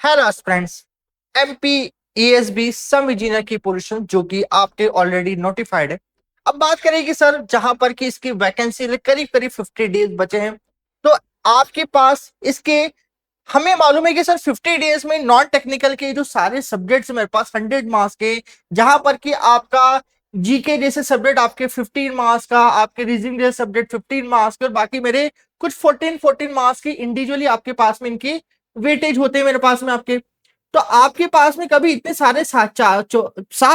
Hello friends, MP ESB सम engineer की position जो कि आपके ऑलरेडी नोटिफाइड है। अब बात करें कि सर जहां पर कि इसकी वैकेंसी करीब करीब 50 डेज बचे हैं, तो आपके पास इसके हमें मालूम है कि सर 50 डेज में नॉन टेक्निकल के जो सारे सब्जेक्ट्स मेरे पास 100 मार्क्स के, जहां पर कि आपका जीके जैसे सब्जेक्ट आपके 15 मार्क्स का, आपके रीजनिंग जैसे सब्जेक्ट 15 मार्क्स के, और बाकी मेरे कुछ 14 मार्क्स की इंडिविजुअली आपके पास में इनकी वेटेज होते हैं मेरे पास में आपके। तो आपके पास में कभी इतने सारे सात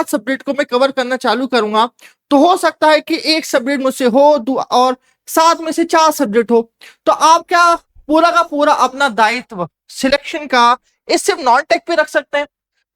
सब्जेक्ट को मैं कवर करना चालू करूंगा तो हो सकता है कि एक सब्जेक्ट मुझसे हो और सात में से चार सब्जेक्ट हो, तो आप क्या पूरा का पूरा अपना दायित्व सिलेक्शन का इस सिर्फ नॉन टेक पे रख सकते हैं।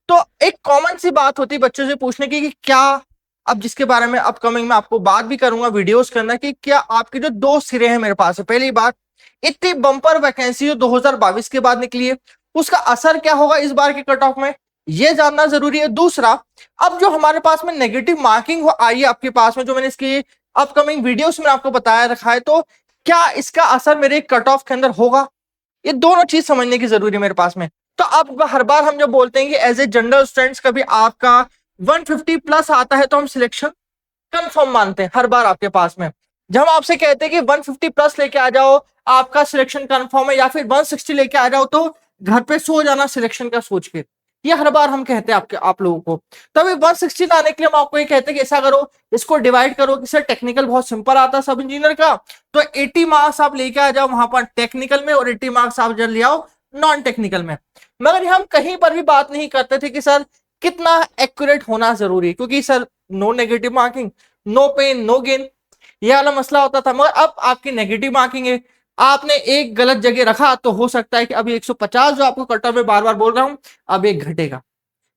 तो एक कॉमन सी बात होती है बच्चों से पूछने की कि क्या, अब जिसके बारे में अपकमिंग में आपको बात भी करूंगा वीडियोस करना, कि क्या आपके जो दो सिरे हैं मेरे पास है। पहली बात, इतनी बम्पर वैकेंसी जो 2022 के बाद निकली है उसका असर क्या होगा इस बार के कट ऑफ में, यह जानना जरूरी है। दूसरा, अब जो हमारे पास में नेगेटिव मार्किंग आई है आपके पास में, जो मैंने इसकी अपकमिंग वीडियोस में आपको बताया रखा है, तो क्या इसका असर मेरे कट ऑफ के अंदर होगा, ये दोनों चीज समझने की जरूरी है मेरे पास में। तो अब हर बार हम जब बोलते हैं कि एज ए जनरल स्टूडेंट्स कभी आपका 150 प्लस आता है तो हम सिलेक्शन कंफर्म मानते हैं हर बार आपके पास में। जब हम आपसे कहते हैं कि 150 प्लस लेके आ जाओ आपका सिलेक्शन कंफर्म है, या फिर 160 लेके आ जाओ तो घर पे सो जाना सिलेक्शन का सोच के, ये हर बार हम कहते हैं आप लोगों को। तभी 160 लाने के लिए हम आपको ये कहते हैं कि ऐसा करो, इसको डिवाइड करो कि सर टेक्निकल बहुत सिंपल आता है सब इंजीनियर का, तो 80 मार्क्स आप लेके आ जाओ वहां पर टेक्निकल में, और 80 मार्क्स आप जब ले आओ नॉन टेक्निकल में। मगर हम कहीं पर भी बात नहीं करते थे कि सर कितना एक्यूरेट होना जरूरी है, क्योंकि sir no negative marking, no pain no gain, ये वाला मसला होता था। मगर अब आपकी नेगेटिव मार्किंग है, आपने एक गलत जगह रखा तो हो सकता है कि अभी 150 जो आपको कट ऑफ में बार बार बोल रहा हूं, अब एक घटेगा,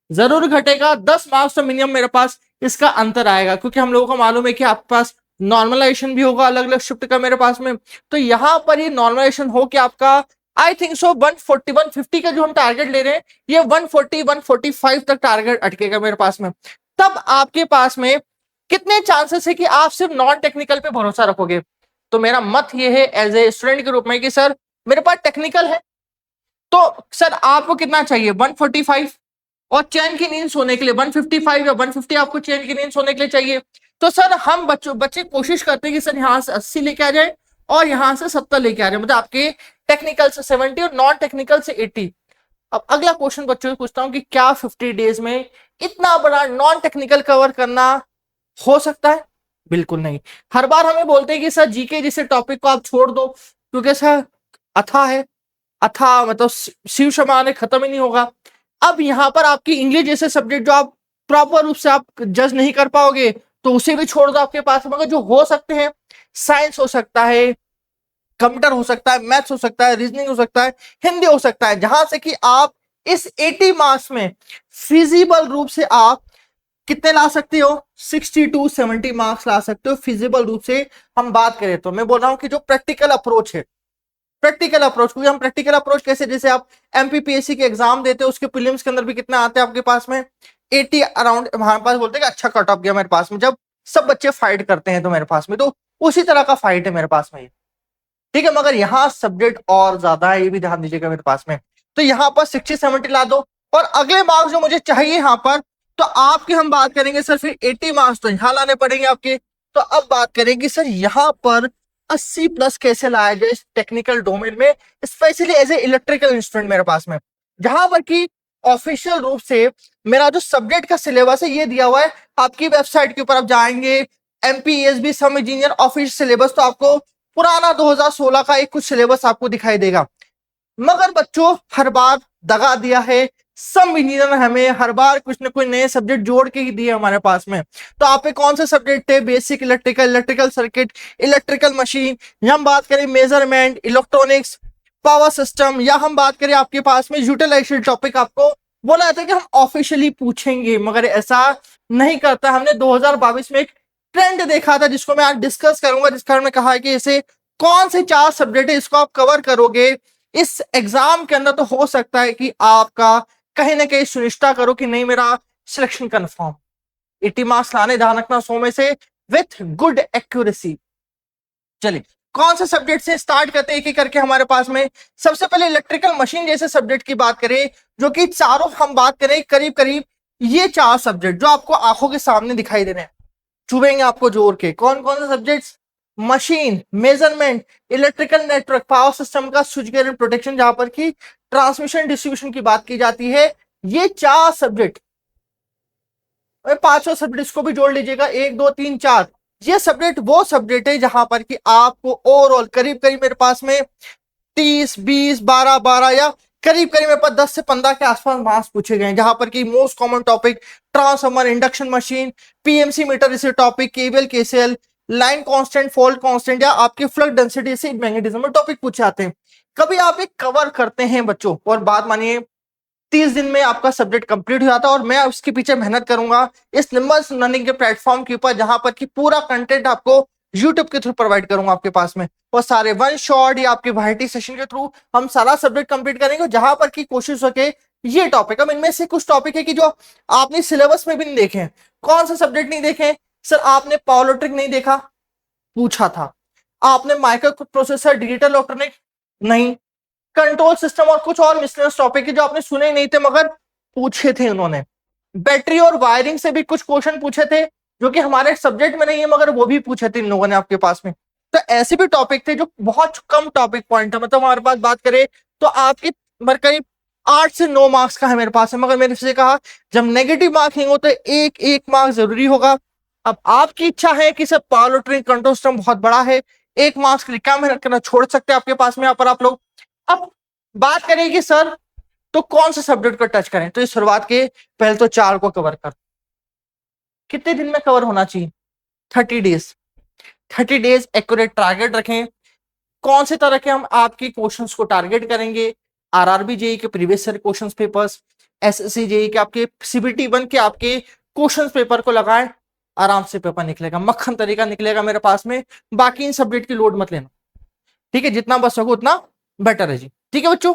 जरूर घटेगा। 10 मार्क्स तो मिनिमम मेरे पास इसका अंतर आएगा, क्योंकि हम लोगों को मालूम है कि आपके पास नॉर्मलाइजेशन भी होगा अलग अलग शिफ्ट का मेरे पास में। तो यहां पर ये नॉर्मलाइजेशन हो कि आपका आई थिंक सो 140 150 का जो हम टारगेट ले रहे हैं, ये 140 145 तक टारगेट अटकेगा मेरे पास में। तब आपके पास में कितने चांसेस है कि आप सिर्फ नॉन टेक्निकल पे भरोसा रखोगे। तो मेरा मत ये है एज ए स्टूडेंट के रूप में कि सर मेरे पास टेक्निकल है, तो सर आपको कितना चाहिए 145, और चैन की नींद सोने के लिए 155 या 150 आपको चैन की नींद सोने के लिए चाहिए। तो सर हम बच्चे कोशिश करते हैं कि सर यहां से 80 लेके आ जाए और यहां से 70 लेके आ जाए, मतलब आपके टेक्निकल से 70 और नॉन टेक्निकल से 80। अब अगला क्वेश्चन बच्चों से पूछता हूं कि क्या 50 डेज में इतना बड़ा नॉन टेक्निकल कवर करना हो सकता है? बिल्कुल नहीं। हर बार हमें बोलते हैं कि सर जीके जैसे टॉपिक को आप छोड़ दो, क्योंकि सर अथा है, अथा मतलब शिव समान खत्म ही नहीं होगा। अब यहां पर आपकी इंग्लिश जैसे सब्जेक्ट जो आप प्रॉपर रूप से आप जज नहीं कर पाओगे तो उसे भी छोड़ दो आपके पास। मगर जो हो सकते हैं, साइंस हो सकता है, कंप्यूटर हो सकता है, मैथ्स हो सकता है, रीजनिंग हो सकता है, हिंदी हो सकता है, जहां से कि आप इस 80 मार्क्स में फिजिबल रूप से आप कितने ला सकते हो, 60 टू 70 मार्क्स ला सकते हो फिजिबल रूप से। हम बात करें तो मैं बोल रहा हूं कि जो प्रैक्टिकल अप्रोच है, प्रैक्टिकल अप्रोच, क्योंकि हम प्रैक्टिकल अप्रोच कैसे, जैसे आप एमपीपीएससी के एग्जाम देते हो उसके प्रीलिम्स के अंदर भी कितना आते हैं आपके पास में 80 अराउंड, हमारे पास बोलते हैं कि अच्छा कट ऑफ गया मेरे पास में, जब सब बच्चे फाइट करते हैं तो मेरे पास में, तो उसी तरह का फाइट है मेरे पास में, ठीक है। मगर यहाँ सब्जेक्ट और ज्यादा है, ये भी ध्यान दीजिएगा मेरे पास में। तो यहाँ पर 60-70 ला दो, और अगले मार्क्स जो मुझे चाहिए यहाँ पर, तो आपके हम बात करेंगे सर फिर 80 मार्क्स तो यहाँ लाने पड़ेंगे आपके। तो अब बात करेंगे सर यहाँ पर 80 प्लस कैसे लाया जाए टेक्निकल डोमेन में, specially as a electrical instrument मेरे पास में, जहां पर की ऑफिशियल रूप से मेरा जो सब्जेक्ट का सिलेबस है ये दिया हुआ है आपकी वेबसाइट के ऊपर। आप जाएंगे एमपीईएसबी सम इंजीनियर ऑफिशियल सिलेबस, तो आपको पुराना 2016 का एक कुछ सिलेबस आपको दिखाई देगा। मगर बच्चों हर बार दगा दिया है सम इंजीनियर, हमें हर बार कुछ ना कुछ नए सब्जेक्ट जोड़ के ही दिए हमारे पास में। तो आप पे कौन से सब्जेक्ट थे, basic electrical, electrical circuit, electrical machine, या हम बात करें मेजरमेंट, इलेक्ट्रॉनिक्स, पावर सिस्टम, या हम बात करें आपके पास में यूटिलाइजेशन टॉपिक, आपको बोला जाता है कि हम ऑफिशियली पूछेंगे, मगर ऐसा नहीं करता। हमने 2022 में एक ट्रेंड देखा था जिसको मैं आज डिस्कस करूंगा, जिसका हमने कहा है कि ऐसे कौन से 4 सब्जेक्ट है इसको आप कवर करोगे इस एग्जाम के अंदर, तो हो सकता है कि आपका कहीं ना कहीं सुनिश्चित करो कि नहीं मेरा सिलेक्शन कंफर्म। 80 मार्क्स लाने, ध्यान रखना 100 में से विथ गुड एक्यूरेसी। चलिए कौन से सब्जेक्ट से स्टार्ट करते हैं एक एक करके हमारे पास में। सबसे पहले इलेक्ट्रिकल मशीन जैसे सब्जेक्ट की बात करें जो कि चारों हम बात करें करीब करीब ये 4 सब्जेक्ट जो आपको आंखों के सामने दिखाई दे रहे हैं, चुभेंगे आपको जोर के। कौन कौन से subjects? Machine, measurement, electrical network, power system का स्विच गियर एंड प्रोटेक्शन, जहां पर की ट्रांसमिशन डिस्ट्रीब्यूशन की बात की जाती है। ये 4 सब्जेक्ट, पांचों सब्जेक्ट को भी जोड़ लीजिएगा, 1 2 3 4। ये सब्जेक्ट वो सब्जेक्ट है जहां पर कि आपको ओवरऑल करीब करीब मेरे पास में 30 20 12 12 या करीब करीब मेरे पास 10 से 15 के आसपास मार्क्स पूछे गए, जहां पर कि most common topic transformer, induction machine, PMC meter, इसे topic cable, KCL, line constant, fault constant या आपके फ्लक्स डेंसिटी से मैग्नेटिज्म में टॉपिक पूछे जाते हैं। कभी आप एक कवर करते हैं बच्चों, और बात मानिए 30 दिन में आपका सब्जेक्ट कंप्लीट हो जाता है, और मैं उसके पीछे मेहनत करूंगा इस निम्बस लर्निंग के प्लेटफॉर्म के ऊपर, जहां पर कि पूरा कंटेंट आपको यूट्यूब के थ्रू प्रोवाइड करूंगा आपके पास में, और सारे वन शॉट या आपके वाइटी सेशन के थ्रू हम सारा सब्जेक्ट कंप्लीट करेंगे, जहां पर की कोशिश हो के ये टॉपिक, अब इनमें से कुछ टॉपिक है कि जो आपने सिलेबस में भी नहीं देखे। कौन सा सब्जेक्ट नहीं देखे सर? आपने पावर इलेक्ट्रिक नहीं देखा, पूछा था। आपने माइक्रो प्रोसेसर, डिजिटल इलेक्ट्रॉनिक नहीं, कंट्रोल सिस्टम और कुछ और मिसलेनियस टॉपिक है जो आपने सुने ही नहीं थे मगर पूछे थे उन्होंने। बैटरी और वायरिंग से भी कुछ क्वेश्चन पूछे थे जो कि हमारे सब्जेक्ट में नहीं है, मगर वो भी पूछे थे इन लोगों ने आपके पास में। तो ऐसे भी टॉपिक थे जो बहुत कम टॉपिक पॉइंट है, मतलब हमारे पास बात करें तो आपके करीब 8 से 9 मार्क्स का है मेरे पास है, मगर मैंने से कहा जब नेगेटिव मार्किंग हो तो एक एक मार्क्स जरूरी होगा। अब आपकी इच्छा है कि sir power train control system बहुत बड़ा है, 1 मार्क्स के लिए क्या मेहनत करना, छोड़ सकते हैं आपके पास में यहाँ पर आप लोग। अब बात करें कि सर तो कौन से सब्जेक्ट को टच करें, तो इस शुरुआत के पहले तो 4 को कवर कर। कितने दिन में कवर होना चाहिए? 30 डेज। 30 डेज एक्यूरेट टारगेट रखें। कौन से तरह के हम आपके क्वेश्चंस को टारगेट करेंगे? आरआरबी जेई के previous year questions papers, SSC JE के आपके सीबीटी 1 के आपके क्वेश्चंस पेपर को लगाएं, आराम से पेपर निकलेगा, मक्खन तरीका निकलेगा मेरे पास में। बाकी इन सब्जेक्ट की लोड मत लेना, ठीक है? जितना बच सको उतना बेटर है जी, ठीक है बच्चों?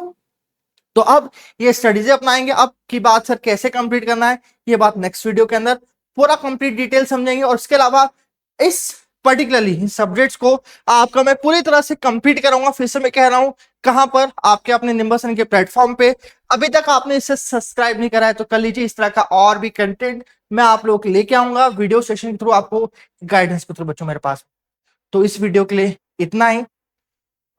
तो अब ये स्टडीज अपनाएंगे। अब की बात सर कैसे कंप्लीट करना है, ये बात नेक्स्ट वीडियो के अंदर पूरा कंप्लीट डिटेल समझेंगे। और इसके अलावा इस पर्टिकुलरली इन सब्जेक्ट्स को आपका मैं पूरी तरह से कंप्लीट कराऊंगा। फिर से मैं कह रहा हूं, कहां पर? आपके अपने निम्बस के प्लेटफॉर्म पे। अभी तक आपने इसे सब्सक्राइब नहीं करा है तो कर लीजिए। इस तरह का और भी कंटेंट मैं आप लोगों के लेके आऊंगा वीडियो सेशन के थ्रू, आपको गाइडेंस के थ्रू बच्चों मेरे पास। तो इस वीडियो के लिए इतना ही,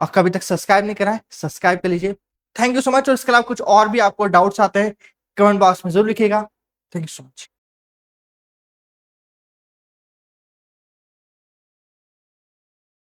और कभी तक सब्सक्राइब नहीं करा है सब्सक्राइब कर लीजिए। Thank you so much. और इसके अलावा कुछ और भी आपको डाउट्स आते हैं कमेंट बॉक्स में जरूर लिखिएगा। Thank you so much.